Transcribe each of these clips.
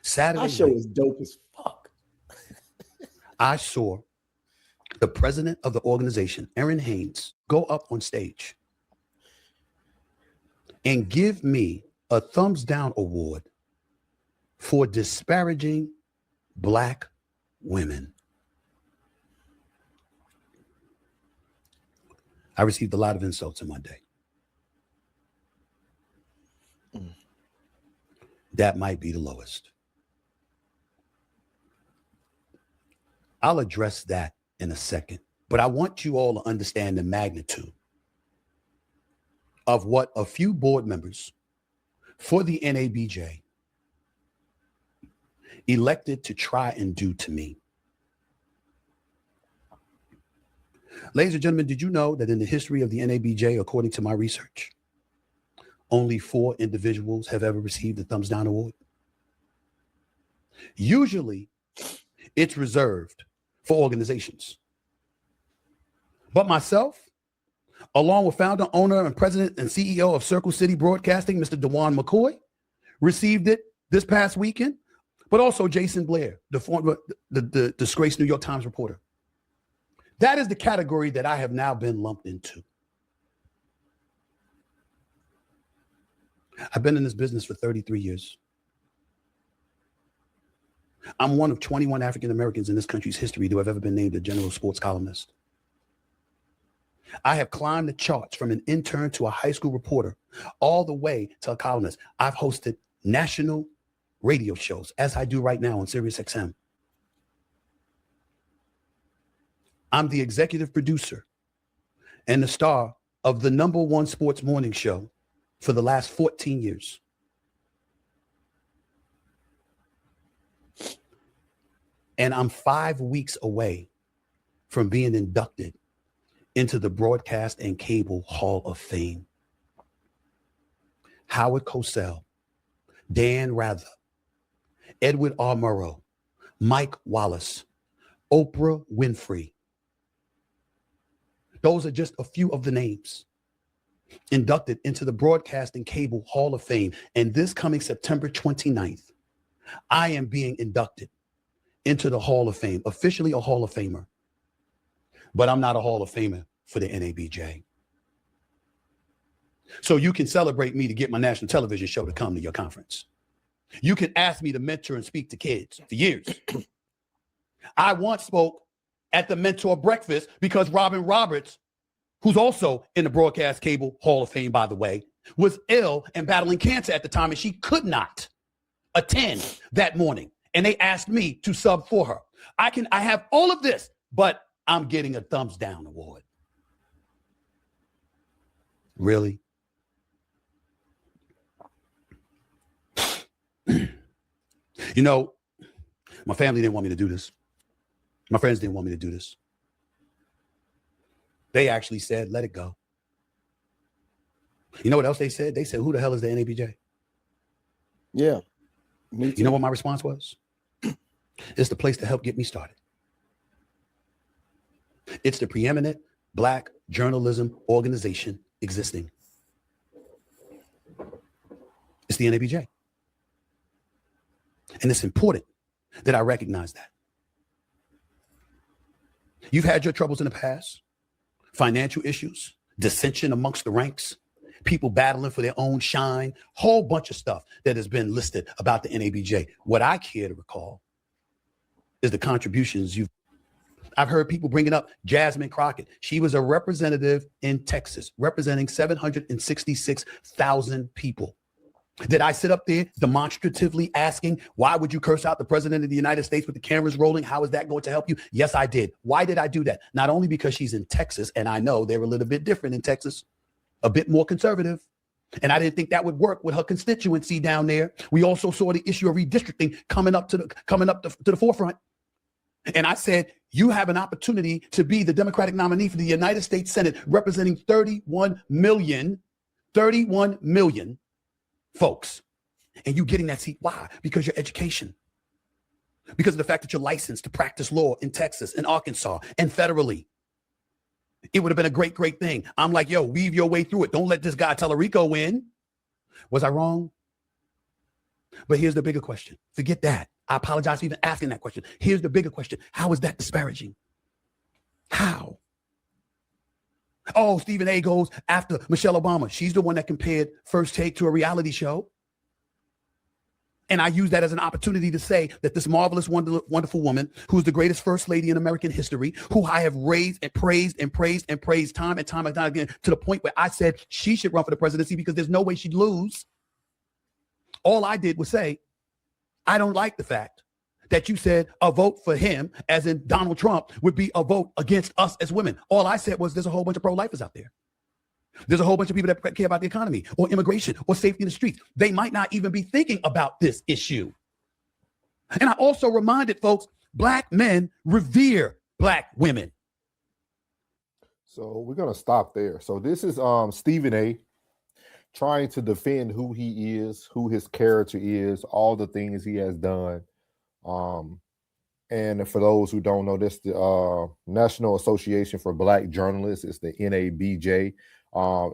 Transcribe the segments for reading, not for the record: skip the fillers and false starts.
Saturday That show night, was dope as fuck. I saw the president of the organization, Aaron Haynes, go up on stage and give me a thumbs down award for disparaging Black women. I received a lot of insults in my day. That might be the lowest. I'll address that in a second, but I want you all to understand the magnitude of what a few board members for the NABJ elected to try and do to me. Ladies and gentlemen, did you know that in the history of the NABJ, according to my research, only 4 individuals have ever received the Thumbs Down Award? Usually, it's reserved for organizations. But myself, along with founder, owner, and president and CEO of Circle City Broadcasting, Mr. DeJuan McCoy, received it this past weekend, but also Jason Blair, the disgraced New York Times reporter. That is the category that I have now been lumped into. I've been in this business for 33 years. I'm one of 21 African Americans in this country's history to have ever been named a general sports columnist. I have climbed the charts from an intern to a high school reporter, all the way to a columnist. I've hosted national radio shows, as I do right now on Sirius XM. I'm the executive producer and the star of the #1 sports morning show for the last 14 years. And I'm 5 weeks away from being inducted into the Broadcast and Cable Hall of Fame. Howard Cosell, Dan Rather, Edward R. Murrow, Mike Wallace, Oprah Winfrey. Those are just a few of the names inducted into the Broadcast and Cable Hall of Fame. And this coming September 29th, I am being inducted into the Hall of Fame, officially a Hall of Famer. But I'm not a Hall of Famer for the NABJ. So you can celebrate me to get my national television show to come to your conference. You can ask me to mentor and speak to kids for years. I once spoke at the Mentor Breakfast because Robin Roberts, who's also in the Broadcast Cable Hall of Fame, by the way, was ill and battling cancer at the time, and she could not attend that morning. And they asked me to sub for her. I have all of this, but I'm getting a thumbs down award. Really? You know, my family didn't want me to do this. My friends didn't want me to do this. They actually said, let it go. You know what else they said? They said, who the hell is the NABJ? Yeah. Me too. You know what my response was? It's the place to help get me started. It's the preeminent Black journalism organization existing. It's the NABJ. And it's important that I recognize that. You've had your troubles in the past, financial issues, dissension amongst the ranks, people battling for their own shine, whole bunch of stuff that has been listed about the NABJ. What I care to recall is the contributions I've heard people bringing up Jasmine Crockett. She was a representative in Texas, representing 766,000 people. Did I sit up there demonstratively asking, why would you curse out the president of the United States with the cameras rolling? How is that going to help you? Yes, I did. Why did I do that? Not only because she's in Texas, and I know they're a little bit different in Texas, a bit more conservative. And I didn't think that would work with her constituency down there. We also saw the issue of redistricting coming up to the forefront. And I said, you have an opportunity to be the Democratic nominee for the United States Senate, representing 31 million folks. And you getting that seat. Why? Because your education. Because of the fact that you're licensed to practice law in Texas and Arkansas and federally. It would have been a great, great thing. I'm like, yo, weave your way through it. Don't let this guy Tellerico win. Was I wrong? But here's the bigger question. Forget that. I apologize for even asking that question. Here's the bigger question. How is that disparaging? How? Oh, Stephen A goes after Michelle Obama. She's the one that compared First Take to a reality show. And I use that as an opportunity to say that this marvelous, wonderful woman, who's the greatest first lady in American history, who I have raised and praised and praised and praised time and time and time again, to the point where I said she should run for the presidency because there's no way she'd lose. All I did was say, I don't like the fact that you said a vote for him, as in Donald Trump, would be a vote against us as women. All I said was there's a whole bunch of pro-lifers out there. There's a whole bunch of people that care about the economy or immigration or safety in the streets. They might not even be thinking about this issue. And I also reminded folks, Black men revere Black women. So we're going to stop there. So this is Stephen A. trying to defend who he is, who his character is, all the things he has done. And for those who don't know, this the National Association for Black Journalists. It's the NABJ.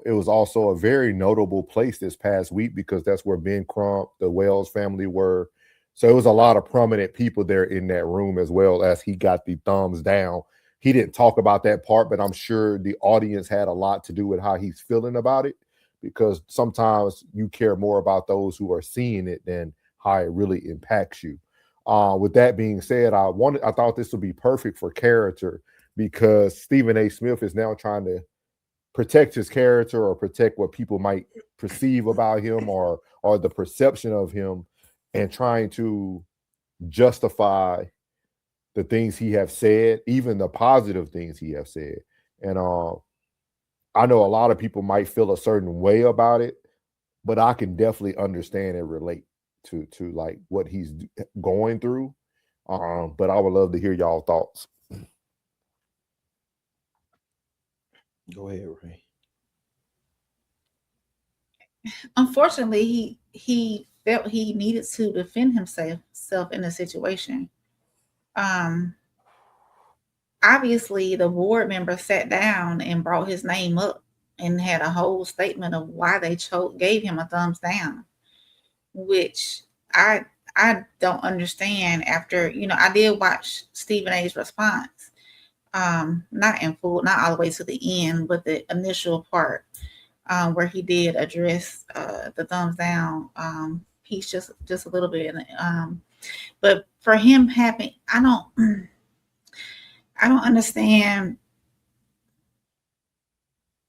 It was also a very notable place this past week because that's where Ben Crump, the Wells family were. So it was a lot of prominent people there in that room, as well as he got the thumbs down. He didn't talk about that part, but I'm sure the audience had a lot to do with how he's feeling about it, because sometimes you care more about those who are seeing it than how it really impacts you. With that being said, I thought this would be perfect for character, because Stephen A. Smith is now trying to protect his character or protect what people might perceive about him or the perception of him, and trying to justify the things he have said, even the positive things he have said. And I know a lot of people might feel a certain way about it, but I can definitely understand and relate to like what he's going through. But I would love to hear y'all thoughts. Go ahead, Ray. Unfortunately, he felt he needed to defend himself in the situation. Obviously, the board member sat down and brought his name up and had a whole statement of why they gave him a thumbs down, which I don't understand. After, I did watch Stephen A.'s response, not in full, not all the way to the end, but the initial part where he did address the thumbs down piece just a little bit. But for him having, I don't understand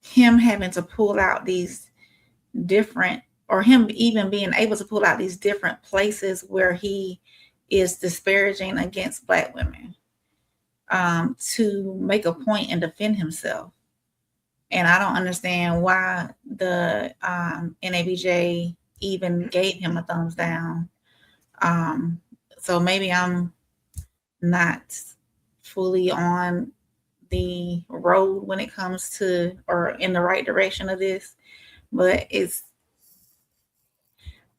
him having to pull out these different, or him even being able to pull out these different places where he is disparaging against Black women to make a point and defend himself. And I don't understand why the NABJ even gave him a thumbs down. So maybe I'm not fully on the road when it comes to, or in the right direction of this, but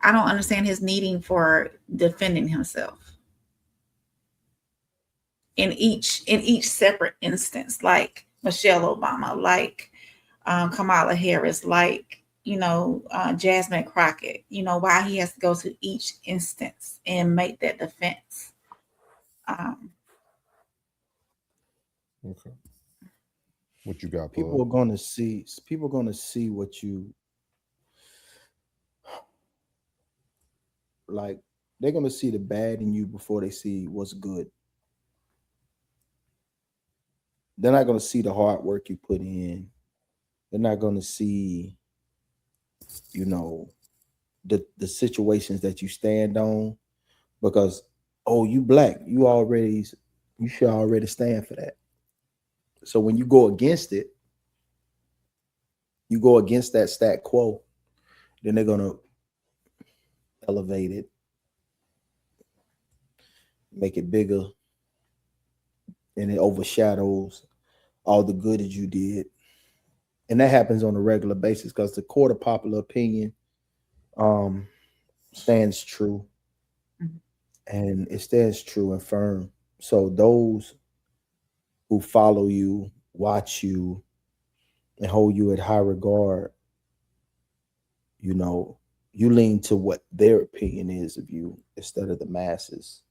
I don't understand his needing for defending himself in each separate instance, like Michelle Obama, like Kamala Harris, like Jasmine Crockett. Why he has to go to each instance and make that defense. Okay. What you got, People are going to see what you like. They're going to see the bad in you before they see what's good. They're not going to see the hard work you put in. They're not going to see, the situations that you stand on, because, oh, you Black, you should already stand for that. So when you go against it, you go against that stat quo, then they're going to elevate it, make it bigger, and it overshadows all the good that you did. And that happens on a regular basis because the court of popular opinion stands true. Mm-hmm. And it stands true and firm. So those who follow you, watch you, and hold you at high regard, you lean to what their opinion is of you instead of the masses.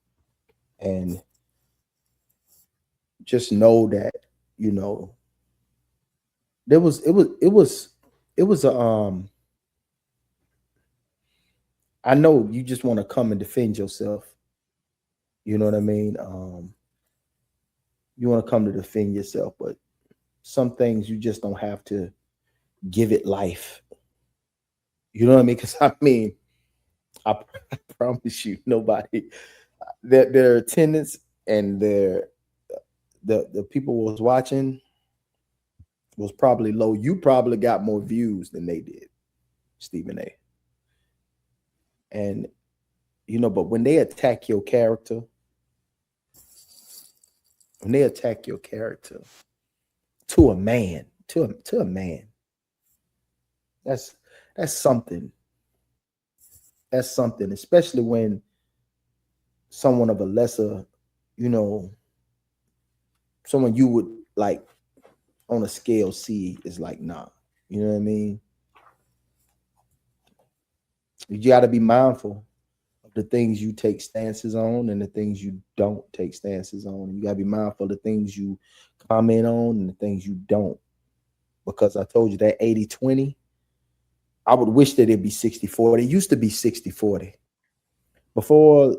And just know that, you know, it was a I know you just want to come and defend yourself. You know what I mean? You want to come to defend yourself, but some things you just don't have to give it life. You know what I mean? Because I mean, I promise you, nobody, their attendance and the people was watching was probably low. You probably got more views than they did, Stephen A. And you know, but when they attack your character, to a man, to a man, that's something. That's something, especially when someone of a lesser, you know, someone you would like on a scale see is like, nah. You know what I mean? You got to be mindful of the things you take stances on and the things you don't take stances on. You got to be mindful of the things you comment on and the things you don't. Because I told you that 80-20, I would wish that it'd be 60-40. It used to be 60-40. Before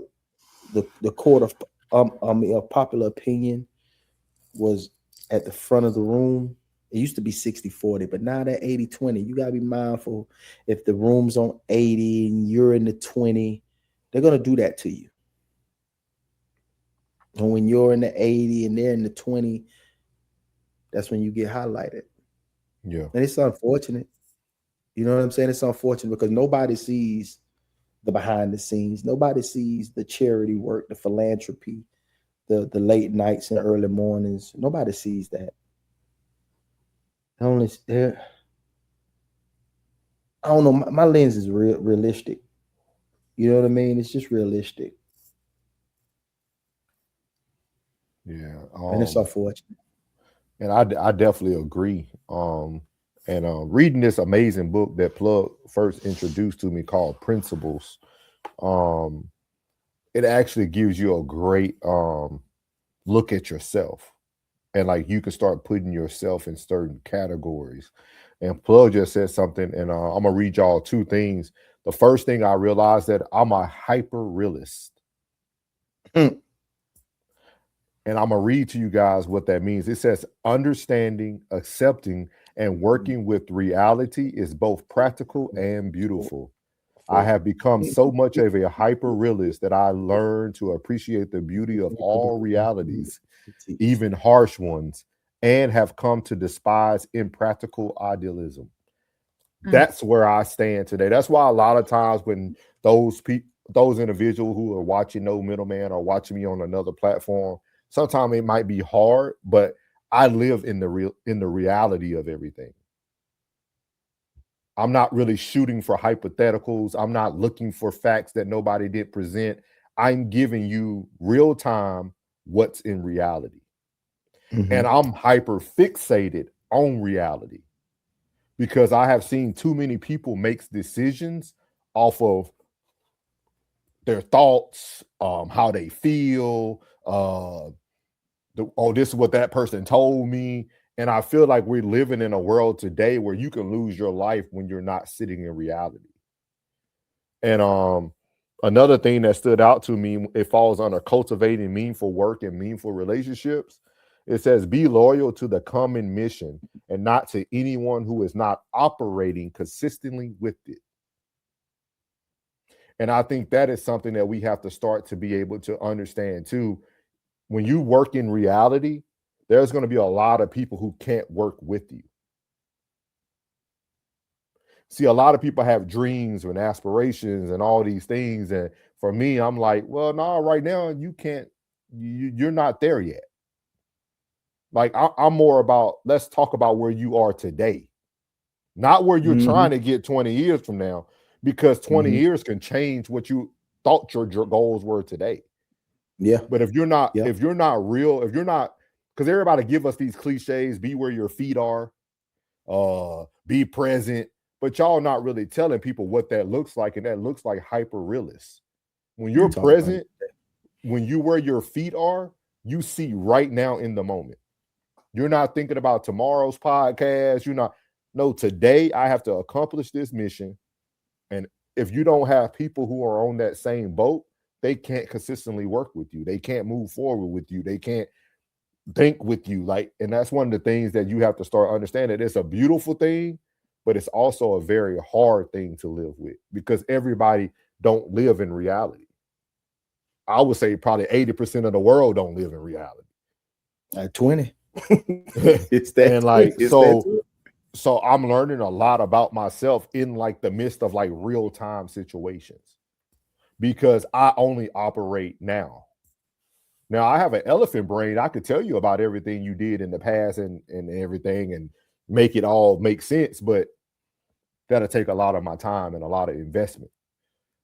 the court of popular opinion was at the front of the room, it used to be 60-40, but now that 80-20, you got to be mindful. If the room's on 80 and you're in the 20, they're going to do that to you. And when you're in the 80 and they're in the 20, that's when you get highlighted. Yeah. And it's unfortunate. You know what I'm saying? It's unfortunate because nobody sees the behind the scenes. Nobody sees the charity work, the philanthropy, the late nights and early mornings. Nobody sees that. Only there. I don't know. My lens is realistic. You know what I mean? It's just realistic. Yeah. And it's unfortunate. And I definitely agree. And reading this amazing book that Plug first introduced to me called Principles, it actually gives you a great look at yourself. And like you can start putting yourself in certain categories. And Plug just said something, and I'm gonna read y'all two things. The first thing I realized that I'm a hyper realist. And I'm gonna read to you guys what that means. It says understanding, accepting, and working with reality is both practical and beautiful. I have become so much of a hyper realist that I learned to appreciate the beauty of all realities, even harsh ones, and have come to despise impractical idealism. That's where I stand today. That's why a lot of times when those individuals who are watching No Middleman or watching me on another platform, sometimes it might be hard, but I live in the reality of everything. I'm not really shooting for hypotheticals. I'm not looking for facts that nobody did present. I'm giving you real time what's in reality. And I'm hyper fixated on reality because I have seen too many people make decisions off of their thoughts, how they feel, this is what that person told me. And I feel like we're living in a world today where you can lose your life when you're not sitting in reality. And another thing that stood out to me, it falls under cultivating meaningful work and meaningful relationships. It says, be loyal to the common mission and not to anyone who is not operating consistently with it. And I think that is something that we have to start to be able to understand too. When you work in reality, there's going to be a lot of people who can't work with you. See, a lot of people have dreams and aspirations and all these things. And for me, I'm like, well, no, right now you can't, you're not there yet. Like I'm more about, let's talk about where you are today, not where you're trying to get 20 years from now, because 20 years can change what you thought your goals were today. Yeah. But if you're not real, because everybody give us these cliches, be where your feet are, be present, but y'all not really telling people what that looks like, and that looks like hyper realist. When You you're talking about present, when you where your feet are, you see right now in the moment. You're not thinking about tomorrow's podcast. You're not. No, today I have to accomplish this mission. And if you don't have people who are on that same boat, they can't consistently work with you. They can't move forward with you. They can't think with you. Like, and that's one of the things that you have to start understanding. It's a beautiful thing, but it's also a very hard thing to live with because everybody don't live in reality. I would say probably 80% of the world don't live in reality. At 20. It's that. And like, it's so I'm learning a lot about myself in like the midst of like real time situations because I only operate now. Now I have an elephant brain. I could tell you about everything you did in the past and everything and make it all make sense, but that'll take a lot of my time and a lot of investment.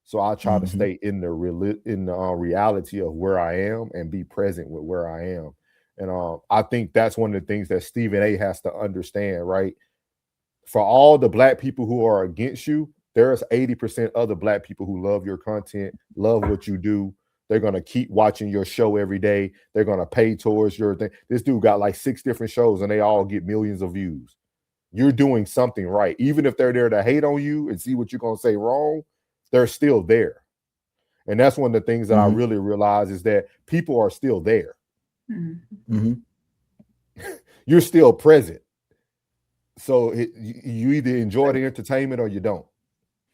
So I try to stay in the reality of where I am and be present with where I am. And I think that's one of the things that Stephen A has to understand, right? For all the Black people who are against you, there's 80% other Black people who love your content, love what you do. They're going to keep watching your show every day. They're going to pay towards your thing. This dude got like 6 different shows and they all get millions of views. You're doing something right. Even if they're there to hate on you and see what you're going to say wrong, they're still there. And that's one of the things that I really realize is that people are still there. You're still present. So you either enjoy the entertainment or you don't.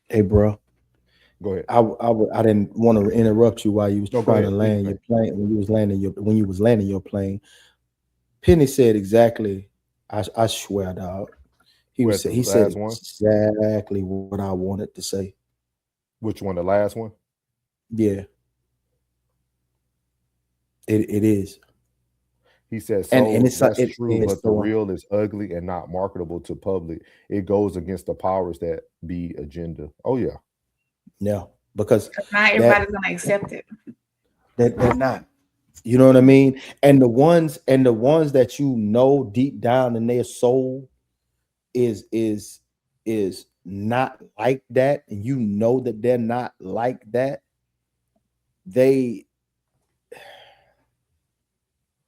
Hey, bro. Go ahead. I didn't want to interrupt you while you was trying to land Please, your plane. When you was landing your plane, Penny said exactly. I swear, dog. He said exactly what I wanted to say. Which one? The last one? Yeah. It is. He says, and it's that's it's true, but the so, real is ugly and not marketable to public. It goes against the powers that be agenda. Oh, yeah. Yeah, because not everybody's gonna accept it. They're not. You know what I mean? And the ones that you know deep down in their soul is not like that, and you know that they're not like that. They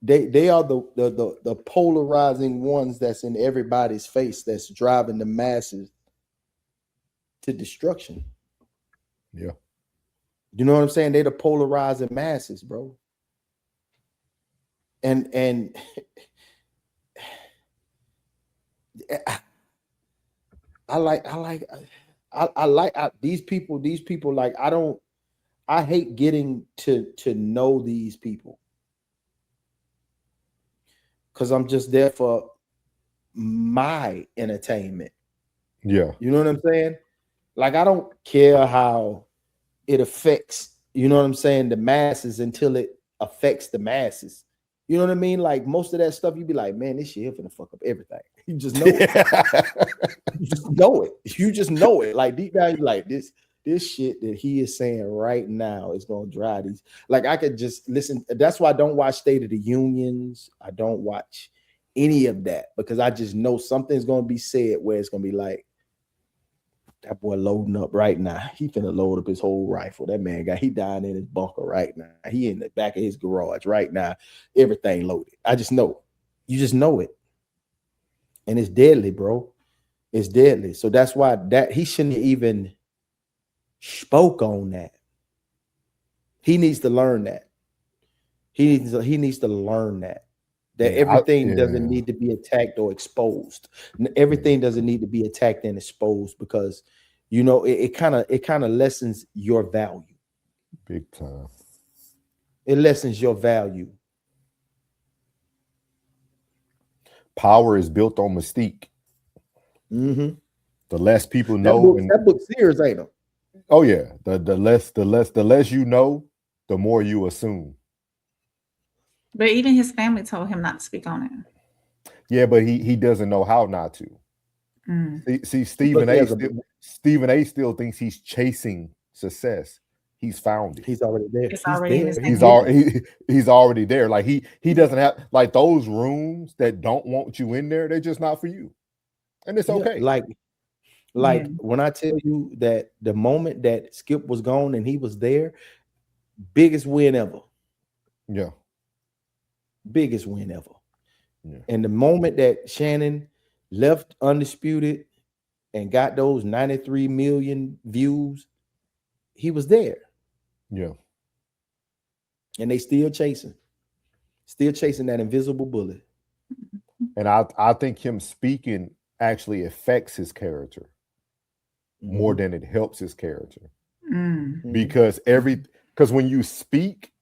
are the polarizing ones that's in everybody's face, that's driving the masses to destruction. Yeah. You know what I'm saying? They're the polarizing masses, bro. And I like these people, like, I hate getting to know these people because I'm just there for my entertainment. Yeah. You know what I'm saying? Like, I don't care how it affects, you know what I'm saying, the masses until it affects the masses. You know what I mean? Like, most of that stuff, you be like, man, this shit here finna fuck up everything. You just know it. You just know it. You just know it. Like, deep down, you're like, this shit that he is saying right now is gonna drive these. Like, I could just listen. That's why I don't watch State of the Unions. I don't watch any of that because I just know something's gonna be said where it's gonna be like, that boy loading up right now. He finna load up his whole rifle. That man he dying in his bunker right now. He in the back of his garage right now. Everything loaded. I just know. You just know it. And it's deadly, bro. It's deadly. So that's why that he shouldn't even spoke on that. He needs to learn that. He needs to learn that. That everything doesn't need to be attacked or exposed. Everything doesn't need to be attacked and exposed because, you know, it kind of lessens your value. Big time. It lessens your value. Power is built on mystique. Mm-hmm. The less people know, that book serious, ain't it? Oh yeah, the less you know, the more you assume. But even his family told him not to speak on it. Yeah, but he doesn't know how not to. See, Stephen A. still thinks he's chasing success. He's found it. He's already there. He's already there. Like he doesn't have, like, those rooms that don't want you in there. They're just not for you, and it's okay. Like Like when I tell you that the moment that Skip was gone and he was there, biggest win ever. Yeah. Biggest win ever. Yeah. And the moment that Shannon left Undisputed and got those 93 million views, he was there. Yeah. And they still chasing that invisible bullet. And I think him speaking actually affects his character more than it helps his character. Because when you speak,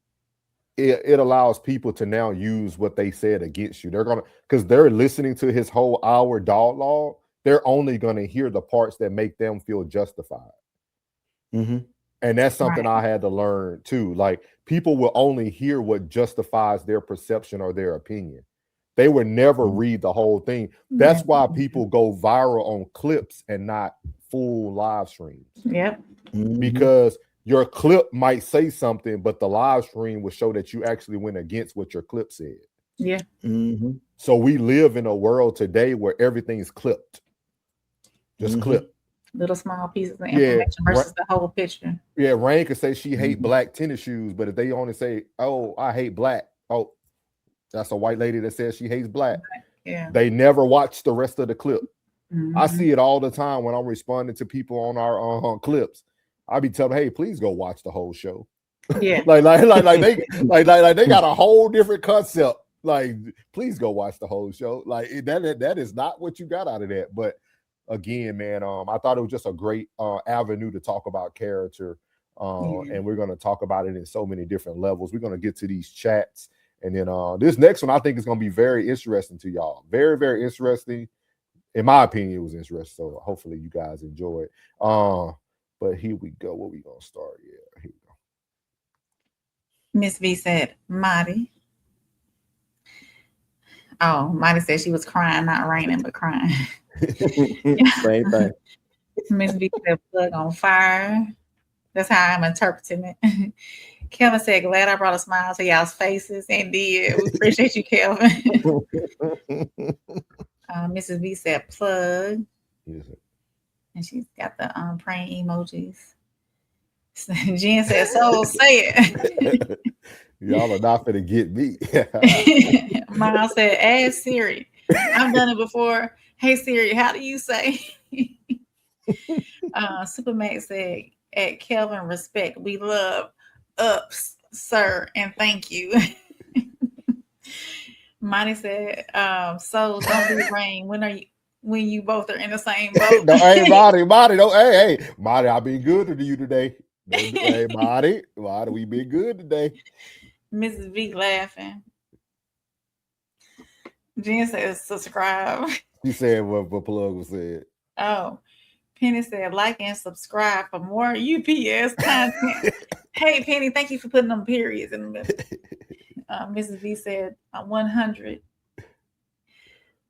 it allows people to now use what they said against you. They're gonna, because they're listening to his whole hour dialogue, they're only gonna hear the parts that make them feel justified. And that's something I had to learn too. Like, people will only hear what justifies their perception or their opinion. They would never read the whole thing. That's why people go viral on clips and not full live streams. Yep. Because your clip might say something, but the live stream will show that you actually went against what your clip said. Yeah. So we live in a world today where everything's clipped. Just clip. Little small pieces of information versus the whole picture. Yeah, Rain could say she hate black tennis shoes, but if they only say, "Oh, I hate black," oh, that's a white lady that says she hates black. Yeah. They never watch the rest of the clip. I see it all the time when I'm responding to people on our clips. I be telling, "Hey, please go watch the whole show." Yeah. like they got a whole different concept. Like, please go watch the whole show. Like, that is not what you got out of that. But again, man, I thought it was just a great avenue to talk about character. And we're going to talk about it in so many different levels. We're going to get to these chats. And then this next one, I think is going to be very interesting to y'all. Very, very interesting. In my opinion, it was interesting. So hopefully you guys enjoy it. But here we go. What we going to start? Yeah, here we go. Miss V said, Marty. Oh, Marty said she was crying, not raining, but crying. Same thing. Miss V said, plug on fire. That's how I'm interpreting it. Kelvin said, glad I brought a smile to y'all's faces. Indeed. We appreciate you, Kelvin. Mrs. V said, plug. Yes. And she's got the praying emojis. Jen said, so say it. Y'all are not gonna get me. Miles said, ask Siri. I've done it before. Hey Siri, how do you say? Supermax said, at Kelvin, respect. We love ups, sir, and thank you. Monty said, so don't be rain. When you both are in the same boat? No, hey, Marty, don't, hey, Marty, I've been good to you today. Hey, Marty, we been good today. Mrs. V laughing. Jen says, subscribe. She said what plug was said. Oh, Penny said, like and subscribe for more UPS content. Hey, Penny, thank you for putting them periods in the middle. Mrs. V said, 100.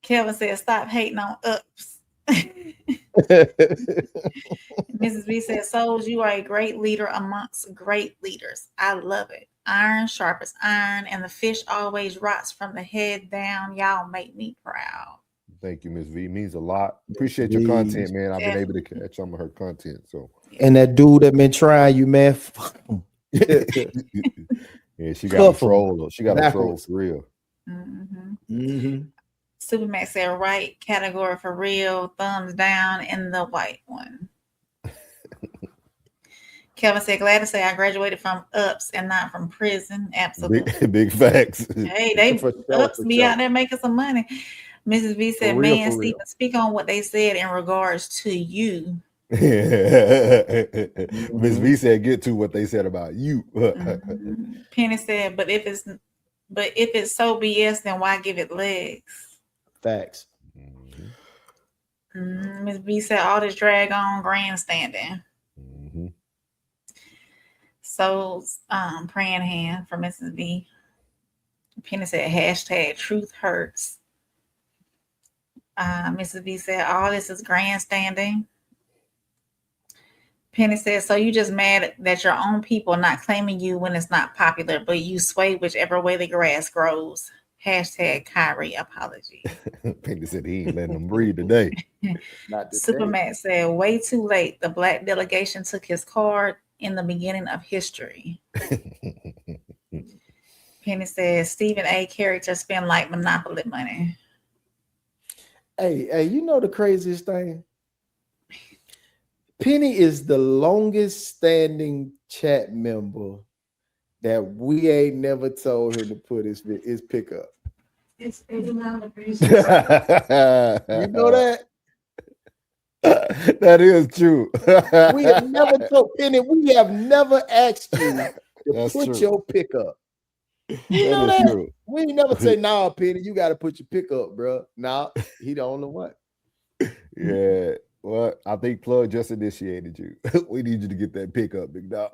Kelvin said, stop hating on ups. Mrs. V said, Souls, you are a great leader amongst great leaders. I love it. Iron sharpens iron, and the fish always rots from the head down. Y'all make me proud. Thank you, Ms. V. It means a lot. Appreciate your content, man. I've been able to catch some of her content. So, and that dude that been trying you, man. Yeah, she got a troll. She got a troll for real. Supermax said, right category for real. Thumbs down in the white one. Kelvin said, glad to say I graduated from ups and not from prison. Absolutely. Big facts. Hey, they ups be out there making some money. Mrs. V said, man, Stephen, speak on what they said in regards to you. Ms. V said, get to what they said about you. Penny said, but if it's so BS, then why give it legs? Facts. Ms. V said, all this drag on grandstanding. So praying hand for Mrs. V. Penny said, hashtag truth hurts. Mrs. V said, all this is grandstanding. Penny said, so you just mad that your own people are not claiming you when it's not popular, but you sway whichever way the grass grows. Hashtag Kyrie apology. Penny said he ain't letting them breathe today. Not today. Superman said, way too late. The black delegation took his card in the beginning of history. Penny said, Stephen A. characters spend like Monopoly money. Hey, you know the craziest thing? Penny is the longest standing chat member that we ain't never told him to put his pickup. It's not You know that? That is true. We have never told Penny, we have never asked you to That's put true. your pickup. You know That is that? true. We ain't never say, nah, Penny, you got to put your pickup, bro. Nah, he the only one. Yeah. Well, I think Plug just initiated you. We need you to get that pickup, big dog.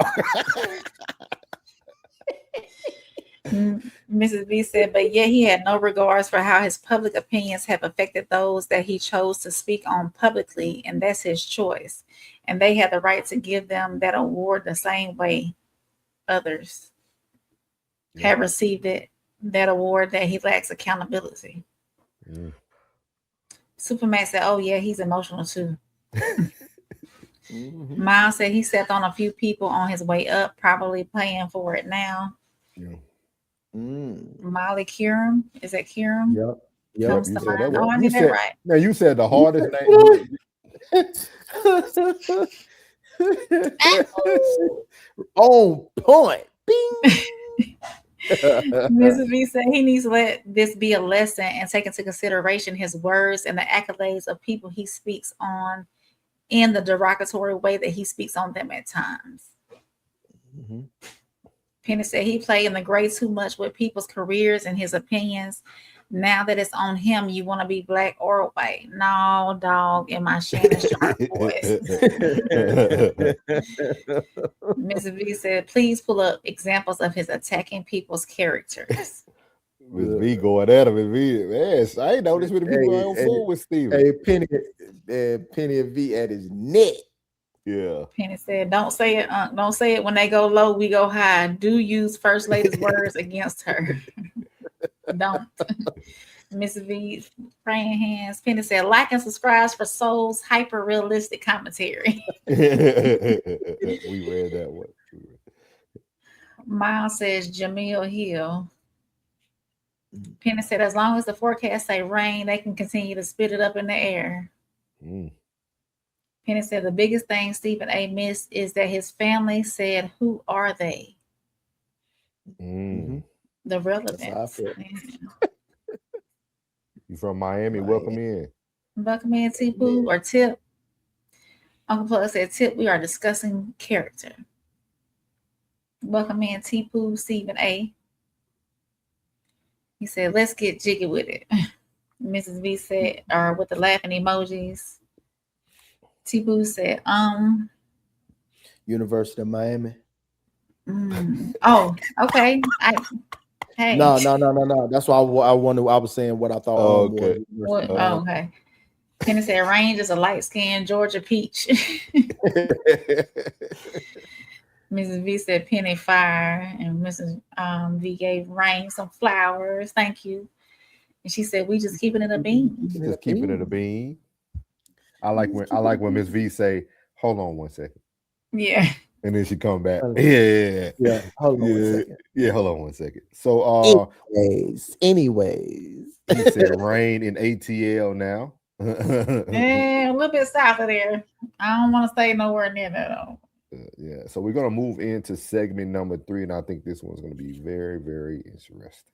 Mrs. B said, but yet he had no regards for how his public opinions have affected those that he chose to speak on publicly, and that's his choice. And they had the right to give them that award the same way others have received that award, that he lacks accountability. Superman said, oh yeah, he's emotional too. Miles said he stepped on a few people on his way up, probably paying for it now. Molly Curum, is that Curum? Yep. Comes You to said mind. that Oh, I you did said, that right. Now you said the hardest name. On point. Bing. Mrs. B said he needs to let this be a lesson and take into consideration his words and the accolades of people he speaks on in the derogatory way that he speaks on them at times. Penny said he played in the gray too much with people's careers and his opinions. Now that it's on him, you want to be black or white. No, dog, in my Shannon Sharp voice. Mrs. B said, please pull up examples of his attacking people's characters. Miss V going at him. Yes, I ain't know this many people on fool with Steven. Hey, Penny and V at his neck. Yeah. Penny said, don't say it, don't say it when they go low, we go high. Do use First Lady's words against her. Don't. Mrs. V praying hands. Penny said, like and subscribe for Soul's hyper realistic commentary. We read that one. Miles says Jamil Hill. Penny said, as long as the forecast say rain, they can continue to spit it up in the air. Penny said the biggest thing Stephen A. missed is that his family said, who are they? The relevance. You from Miami? Welcome in. Welcome in, T-Poo or Tip. Uncle Plug said, Tip, we are discussing character. Welcome in, T-Poo, Stephen A. He said, let's get jiggy with it. Mrs. V said, or with the laughing emojis. T-Poo said, University of Miami. Oh, okay. Hey. No. That's why I was saying what I thought. Okay. Okay. Penny said, Range is a light-skinned Georgia peach. Mrs. V said, Penny fire. And Mrs. V gave Rain some flowers. Thank you. And she said, we just keeping it a bean. Just keeping it a bean. I like when Miss V say, hold on one second. Yeah. And then she come back. Yeah. Hold on 1 second. Yeah, hold on 1 second. So anyways. He said rain in ATL now. A little bit south of there. I don't want to stay nowhere near that though. Yeah. So we're gonna move into segment number 3, and I think this one's gonna be very, very interesting.